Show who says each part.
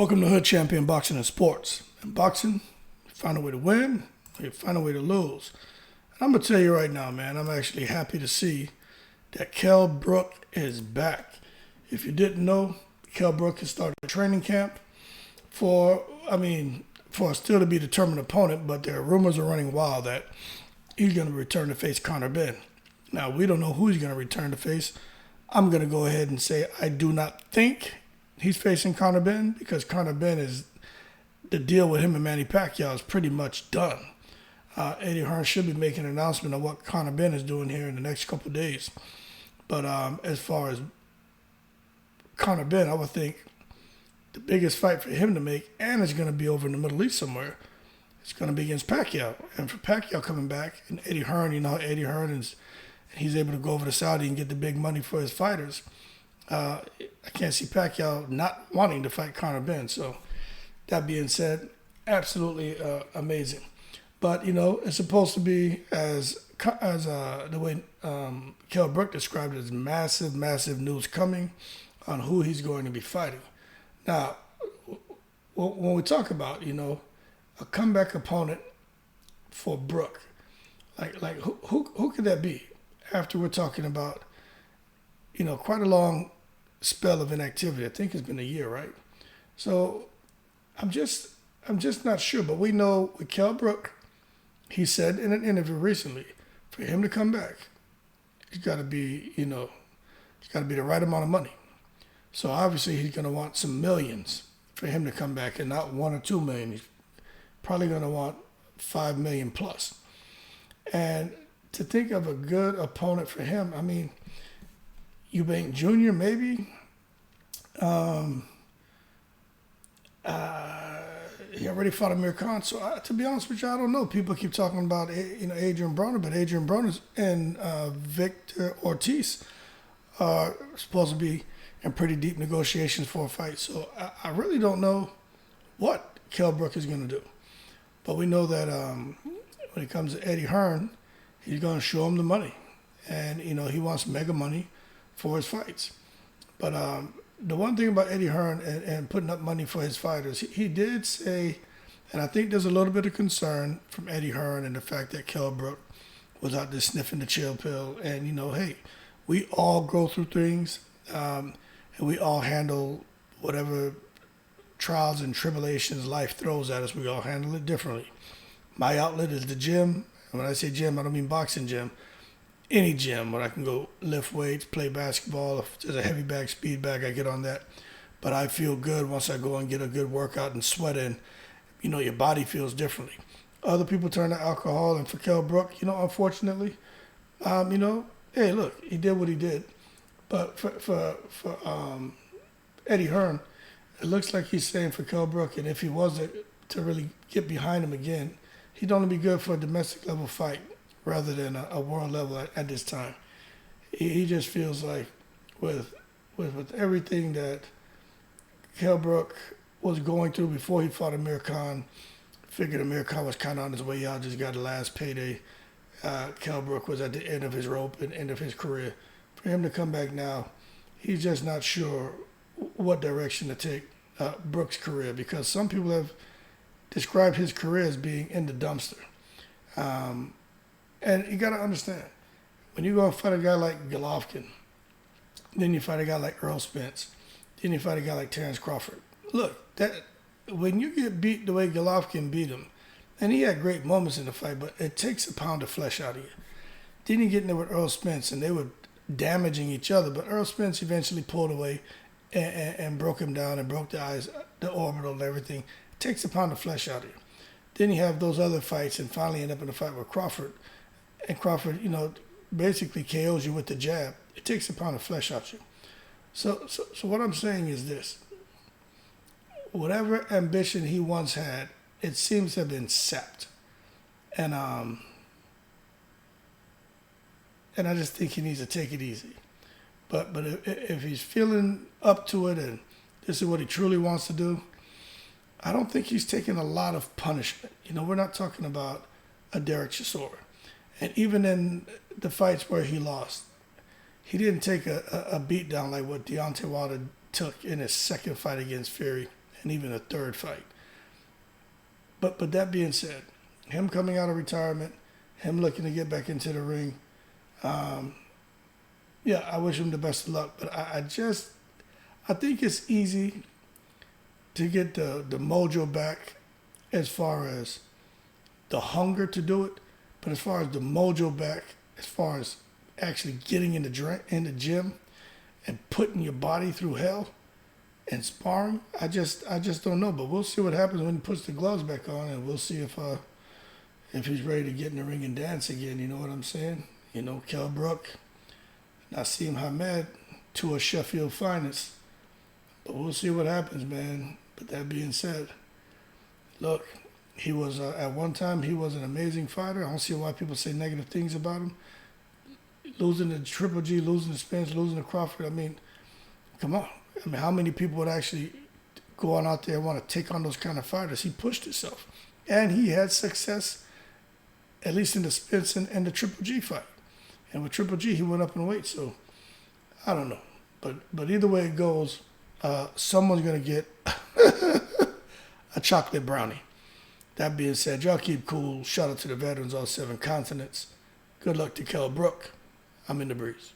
Speaker 1: Welcome to Hood Champion Boxing and Sports. In boxing, you find a way to win, or you find a way to lose. And I'm going to tell you right now, man, I'm actually happy to see that Kell Brook is back. If you didn't know, Kell Brook has started a training camp for a still to be determined opponent, but there are rumors are running wild that he's going to return to face Conor Benn. Now, we don't know who he's going to return to face. I'm going to go ahead and say I do not think he's facing Conor Benn because Conor Benn is the deal with him and Manny Pacquiao is pretty much done. Eddie Hearn should be making an announcement of what Conor Benn is doing here in the next couple of days. But as far as Conor Benn, I would think the biggest fight for him to make, and it's going to be over in the Middle East somewhere, it's going to be against Pacquiao. And for Pacquiao coming back, and Eddie Hearn, Eddie Hearn is, he's able to go over to Saudi and get the big money for his fighters. I can't see Pacquiao not wanting to fight Conor Benn. So that being said, absolutely amazing. But, it's supposed to be as the way Kell Brook described it as massive, massive news coming on who he's going to be fighting. Now, when we talk about, a comeback opponent for Brook, like who could that be? After we're talking about, quite a long spell of inactivity. I think it's been a year, right? So I'm just not sure. But we know with Kell Brook, he said in an interview recently, for him to come back, he's got to be, it's got to be the right amount of money. So obviously he's going to want some millions for him to come back, and not 1 or 2 million. He's probably going to want 5 million plus. And to think of a good opponent for him, Eubank Jr. maybe. He already fought Amir Khan. So to be honest with you, I don't know. People keep talking about Adrian Broner, but Adrian Broner and Victor Ortiz are supposed to be in pretty deep negotiations for a fight. So I really don't know what Kell Brook is going to do. But we know that when it comes to Eddie Hearn, he's going to show him the money. And, he wants mega money for his fights. But the one thing about Eddie Hearn and putting up money for his fighters, he did say, and I think there's a little bit of concern from Eddie Hearn and the fact that Kell Brook was out there sniffing the chill pill. And, hey, we all go through things, and we all handle whatever trials and tribulations life throws at us. We all handle it differently. My outlet is the gym. And when I say gym, I don't mean boxing gym. Any gym where I can go lift weights, play basketball. If there's a heavy bag, speed bag, I get on that. But I feel good once I go and get a good workout and sweat in. Your body feels differently. Other people turn to alcohol, and for Kell Brook, unfortunately, hey, look, he did what he did. But for Eddie Hearn, it looks like he's saying for Kell Brook, and if he wasn't to really get behind him again, he'd only be good for a domestic level fight rather than a world level at this time. He just feels like with everything that Kell Brook was going through before he fought Amir Khan, figured Amir Khan was kind of on his way out, just got the last payday. Kell Brook was at the end of his rope and end of his career. For him to come back now, he's just not sure what direction to take Brook's career, because some people have described his career as being in the dumpster. And you got to understand, when you go and fight a guy like Golovkin, then you fight a guy like Earl Spence, then you fight a guy like Terrence Crawford. Look, that when you get beat the way Golovkin beat him, and he had great moments in the fight, but it takes a pound of flesh out of you. Then you get in there with Earl Spence, and they were damaging each other, but Earl Spence eventually pulled away and broke him down and broke the eyes, the orbital and everything. It takes a pound of flesh out of you. Then you have those other fights and finally end up in a fight with Crawford. And Crawford, basically KOs you with the jab. It takes a pound of flesh out of you. So what I'm saying is this. Whatever ambition he once had, it seems to have been sapped. And I just think he needs to take it easy. But if he's feeling up to it and this is what he truly wants to do, I don't think he's taking a lot of punishment. We're not talking about a Derek Chisora. And even in the fights where he lost, he didn't take a beat down like what Deontay Wilder took in his second fight against Fury and even a third fight. But that being said, him coming out of retirement, him looking to get back into the ring, yeah, I wish him the best of luck. But I think it's easy to get the mojo back as far as the hunger to do it. But as far as the mojo back, as far as actually getting in the gym and putting your body through hell and sparring, I just don't know. But we'll see what happens when he puts the gloves back on, and we'll see if he's ready to get in the ring and dance again. You know what I'm saying? You know, Kell Brook, Naseem Hamed, two of Sheffield finest. But we'll see what happens, man. But that being said, look, he was at one time he was an amazing fighter. I don't see why people say negative things about him. Losing to Triple G, losing to Spence, losing to Crawford. I mean, come on. I mean, how many people would actually go on out there and want to take on those kind of fighters? He pushed himself. And he had success, at least in the Spence and the Triple G fight. And with Triple G, he went up in weight. So, I don't know. But either way it goes, someone's going to get a chocolate brownie. That being said, y'all keep cool. Shout out to the veterans, all 7 continents. Good luck to Kell Brook. I'm in the breeze.